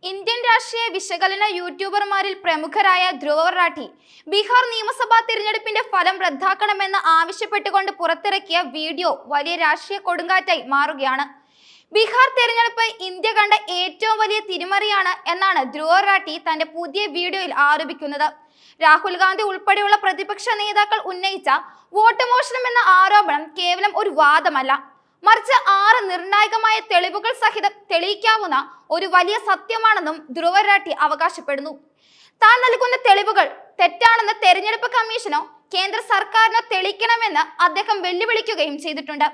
Indian രാഷ്ട്രീയ വിശകലന യൂട്യൂബർമാരിൽ പ്രമുഖരായ ധ്രുവ റാഠി ബീഹാർ നിയമസഭാ തിരഞ്ഞെടുപ്പിന്റെ ഫലം റദ്ദാക്കണമെന്ന് ആവശ്യപ്പെട്ടുകൊണ്ട് പുറത്തിറക്കിയ വീഡിയോ വലിയ രാഷ്ട്രീയ കൊടുങ്കാറ്റായി മാറുകയാണ്. ബീഹാർ തിരഞ്ഞെടുപ്പ് ഇന്ത്യ കണ്ട ഏറ്റവും വലിയ തിരിമറിയാണ് എന്നാണ് ധ്രുവ റാഠി തന്റെ പുതിയ വീഡിയോയിൽ ആരോപിക്കുന്നത്. രാഹുൽ ഗാന്ധി ഉൾപ്പെടെയുള്ള പ്രതിപക്ഷ നേതാക്കൾ ഉന്നയിച്ച വോട്ട് മോഷണം എന്ന ആരോപണം കേവലം ഒരു വാദമല്ല, മറിച്ച് 6 നിർണായകമായ തെളിവുകൾ സഹിതം തെളിയിക്കാവുന്ന ഒരു വലിയ സത്യമാണെന്നും ധ്രുവ റാഠി അവകാശപ്പെടുന്നു. താൻ നൽകുന്ന തെളിവുകൾ തെറ്റാണെന്ന് തെരഞ്ഞെടുപ്പ് കമ്മീഷനോ കേന്ദ്ര സർക്കാരിനോ തെളിയിക്കണമെന്ന് അദ്ദേഹം വെല്ലുവിളിക്കുകയും ചെയ്തിട്ടുണ്ട്.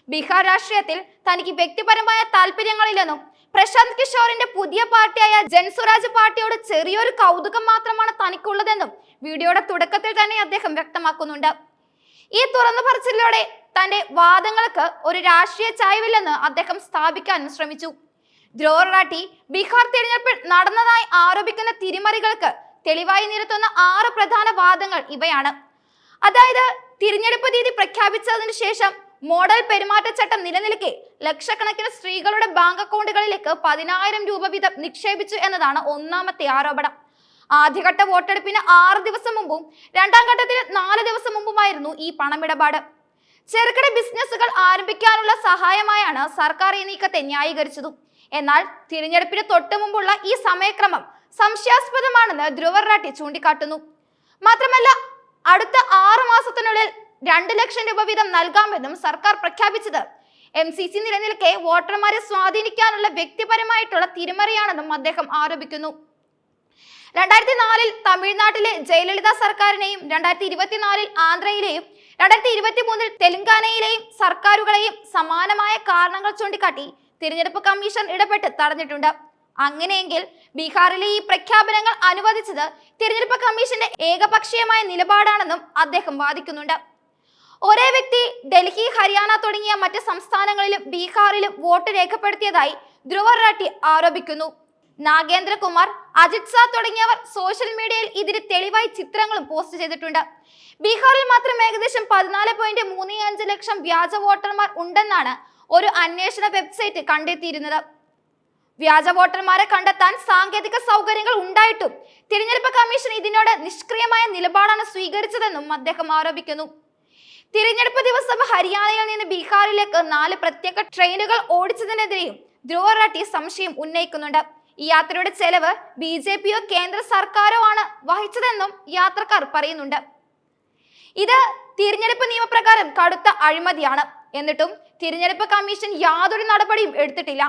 ബീഹാർ രാഷ്ട്രീയത്തിൽ തനിക്ക് വ്യക്തിപരമായ താല്പര്യങ്ങളില്ലെന്നും പ്രശാന്ത് കിഷോറിന്റെ പുതിയ പാർട്ടിയായ ജൻസ്വരാജ് പാർട്ടിയോട് ചെറിയൊരു കൗതുകം മാത്രമാണ് തനിക്കുള്ളതെന്നും വീഡിയോയുടെ തുടക്കത്തിൽ തന്നെ അദ്ദേഹം വ്യക്തമാക്കുന്നുണ്ട്. ഈ തുറന്നു പറച്ചിലൂടെ തന്റെ വാദങ്ങൾക്ക് ഒരു രാഷ്ട്രീയ ചായ്വില്ലെന്ന് അദ്ദേഹം സ്ഥാപിക്കാനും ശ്രമിച്ചു. ധ്രുവ റാഠി ബീഹാർ തിരഞ്ഞെടുപ്പിൽ നടന്നതായി ആരോപിക്കുന്ന തിരിമറികൾക്ക് തെളിവായി നിരത്തുന്ന 6 പ്രധാന വാദങ്ങൾ ഇവയാണ്. അതായത്, തിരഞ്ഞെടുപ്പ് തീയതി പ്രഖ്യാപിച്ചതിനു ശേഷം മോഡൽ പെരുമാറ്റച്ചട്ടം നിലനിൽക്കെ ലക്ഷക്കണക്കിന് സ്ത്രീകളുടെ ബാങ്ക് അക്കൗണ്ടുകളിലേക്ക് 10,000 രൂപ വീതം നിക്ഷേപിച്ചു എന്നതാണ് ഒന്നാമത്തെ ആരോപണം. ആദ്യഘട്ട വോട്ടെടുപ്പിന് 6 ദിവസം മുമ്പും രണ്ടാം ഘട്ടത്തിന് 4 ദിവസം മുമ്പുമായിരുന്നു ഈ പണമിടപാട്. ചെറുകിട ബിസിനസ്സുകൾ ആരംഭിക്കാനുള്ള സഹായമായാണ് സർക്കാർ ഈ നീക്കത്തെ ന്യായീകരിച്ചതും. എന്നാൽ തിരഞ്ഞെടുപ്പിന് തൊട്ടു മുമ്പുള്ള ഈ സമയക്രമം സംശയാസ്പദമാണെന്ന് ധ്രുവ റാഠി ചൂണ്ടിക്കാട്ടുന്നു. മാത്രമല്ല, അടുത്ത 6 മാസത്തിനുള്ളിൽ 2 ലക്ഷം രൂപ വീതം നൽകാമെന്നും സർക്കാർ പ്രഖ്യാപിച്ചത് MCC നിലനിൽക്കെ വോട്ടർമാരെ സ്വാധീനിക്കാനുള്ള വ്യക്തിപരമായിട്ടുള്ള തിരിമറിയാണെന്നും അദ്ദേഹം ആരോപിക്കുന്നു. 2004-ൽ തമിഴ്നാട്ടിലെ ജയലളിത സർക്കാരിനെയും 2024-ൽ ആന്ധ്രയിലെയും 2023-ൽ തെലങ്കാനയിലെയും സർക്കാരുകളെയും സമാനമായ കാരണങ്ങൾ ചൂണ്ടിക്കാട്ടി തിരഞ്ഞെടുപ്പ് കമ്മീഷൻ ഇടപെട്ട് തടഞ്ഞിട്ടുണ്ട്. അങ്ങനെയെങ്കിൽ ബീഹാറിലെ ഈ പ്രഖ്യാപനങ്ങൾ അനുവദിച്ചത് തിരഞ്ഞെടുപ്പ് കമ്മീഷന്റെ ഏകപക്ഷീയമായ നിലപാടാണെന്നും അദ്ദേഹം വാദിക്കുന്നുണ്ട്. ഒരേ വ്യക്തി ഡൽഹി, ഹരിയാന തുടങ്ങിയ മറ്റ് സംസ്ഥാനങ്ങളിലും ബീഹാറിലും വോട്ട് രേഖപ്പെടുത്തിയതായി ധ്രുവ റാഠി ആരോപിക്കുന്നു. നാഗേന്ദ്ര കുമാർ, അജിത് ഷാ തുടങ്ങിയവർ സോഷ്യൽ മീഡിയയിൽ ഇതിന് തെളിവായി ചിത്രങ്ങളും പോസ്റ്റ് ചെയ്തിട്ടുണ്ട്. ബീഹാറിൽ മാത്രം ഏകദേശം 14.35 ലക്ഷം വ്യാജ വോട്ടർമാർ ഉണ്ടെന്നാണ് ഒരു അന്വേഷണ വെബ്സൈറ്റ് കണ്ടെത്തിയിരുന്നത്. വ്യാജ വോട്ടർമാരെ കണ്ടെത്താൻ സാങ്കേതിക സൗകര്യങ്ങൾ ഉണ്ടായിട്ടും തിരഞ്ഞെടുപ്പ് കമ്മീഷൻ ഇതിനോട് നിഷ്ക്രിയമായ നിലപാടാണ് സ്വീകരിച്ചതെന്നും അദ്ദേഹം ആരോപിക്കുന്നു. തിരഞ്ഞെടുപ്പ് ദിവസം ഹരിയാനയിൽ നിന്ന് ബീഹാറിലേക്ക് 4 പ്രത്യേക ട്രെയിനുകൾ ഓടിച്ചതിനെതിരെയും ധ്രുവ റാഠി സംശയം ഉന്നയിക്കുന്നുണ്ട്. ഈ യാത്രയുടെ ചെലവ് BJPയോ കേന്ദ്ര സർക്കാരോ ആണ് വഹിച്ചതെന്നും യാത്രക്കാർ പറയുന്നുണ്ട്. ഇത് തിരഞ്ഞെടുപ്പ് നിയമപ്രകാരം കടുത്ത അഴിമതിയാണ്. എന്നിട്ടും തിരഞ്ഞെടുപ്പ് കമ്മീഷൻ യാതൊരു നടപടിയും എടുത്തിട്ടില്ല.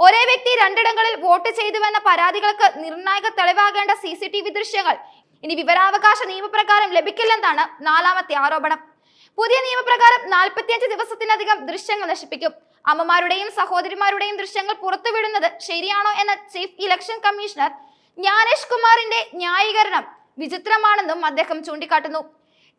ഒരേ വ്യക്തി 2 ഇടങ്ങളിൽ വോട്ട് ചെയ്തുവെന്ന പരാതികൾക്ക് നിർണായക തെളിവാകേണ്ട CCTV ദൃശ്യങ്ങൾ ഇനി വിവരാവകാശ നിയമപ്രകാരം ലഭിക്കില്ലെന്നാണ് 4ാമത്തെ ആരോപണം. പുതിയ നിയമപ്രകാരം 45 ദിവസത്തിനധികം ദൃശ്യങ്ങൾ നശിപ്പിക്കും. അമ്മമാരുടെയും സഹോദരിമാരുടെയും ദൃശ്യങ്ങൾ പുറത്തുവിടുന്നത് ശരിയാണോ എന്ന ചീഫ് ഇലക്ഷൻ കമ്മീഷണർ ജ്ഞാനേഷ് കുമാറിന്റെ ന്യായീകരണം വിചിത്രമാണെന്നും അദ്ദേഹം ചൂണ്ടിക്കാട്ടുന്നു.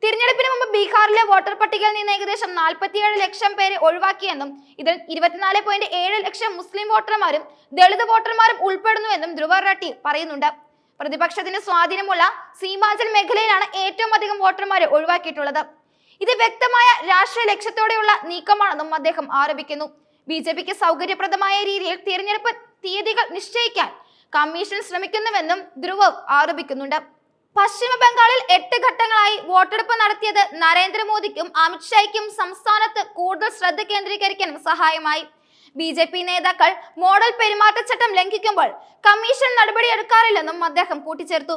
തിരഞ്ഞെടുപ്പിന് മുമ്പ് ബീഹാറിലെ വോട്ടർ പട്ടികയിൽ നിന്ന് ഏകദേശം 47 ലക്ഷം പേരെ ഒഴിവാക്കിയെന്നും ഇതിൽ 24.7 ലക്ഷം മുസ്ലിം വോട്ടർമാരും ദളിത് വോട്ടർമാരും ഉൾപ്പെടുന്നുവെന്നും ധ്രുവ റാഠി പറയുന്നുണ്ട്. പ്രതിപക്ഷത്തിന് സ്വാധീനമുള്ള സീമാഞ്ചൽ മേഖലയിലാണ് ഏറ്റവും അധികം വോട്ടർമാരെ ഒഴിവാക്കിയിട്ടുള്ളത്. ഇത് വ്യക്തമായ രാഷ്ട്രീയ ലക്ഷ്യത്തോടെയുള്ള നീക്കമാണെന്നും അദ്ദേഹം ആരോപിക്കുന്നു. BJPക്ക് സൗകര്യപ്രദമായ രീതിയിൽ തിരഞ്ഞെടുപ്പ് തീയതികൾ നിശ്ചയിക്കാൻ കമ്മീഷൻ ശ്രമിക്കുന്നുവെന്നും ധ്രുവ് ആരോപിക്കുന്നുണ്ട്. പശ്ചിമ ബംഗാളിൽ 8 ഘട്ടങ്ങളായി വോട്ടെടുപ്പ് നടത്തിയത് നരേന്ദ്രമോദിക്കും അമിത്ഷായ്ക്കും സംസ്ഥാനത്ത് കൂടുതൽ ശ്രദ്ധ കേന്ദ്രീകരിക്കാനും സഹായമായി. BJP നേതാക്കൾ മോഡൽ പെരുമാറ്റച്ചട്ടം ലംഘിക്കുമ്പോൾ കമ്മീഷൻ നടപടിയെടുക്കാറില്ലെന്നും അദ്ദേഹം കൂട്ടിച്ചേർത്തു.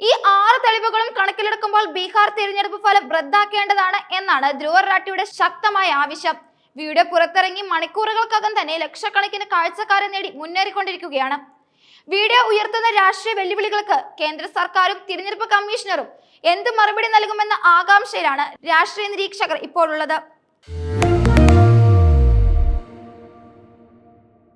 ഈ 6 തെളിവുകളും കണക്കിലെടുക്കുമ്പോൾ ബീഹാർ തിരഞ്ഞെടുപ്പ് ഫലം റദ്ദാക്കേണ്ടതാണ് എന്നാണ് ധ്രുവ റാഠിയുടെ ശക്തമായ ആവശ്യം. വീഡിയോ പുറത്തിറങ്ങി മണിക്കൂറുകൾക്കകം തന്നെ ലക്ഷക്കണക്കിന് കാഴ്ചക്കാരെ നേടി മുന്നേറിക്കൊണ്ടിരിക്കുകയാണ്. വീഡിയോ ഉയർത്തുന്ന രാഷ്ട്രീയ വെല്ലുവിളികൾക്ക് കേന്ദ്ര സർക്കാരും തിരഞ്ഞെടുപ്പ് കമ്മീഷണറും എന്ത് മറുപടി നൽകുമെന്ന ആകാംക്ഷയിലാണ് രാഷ്ട്രീയ നിരീക്ഷകർ ഇപ്പോൾ ഉള്ളത്.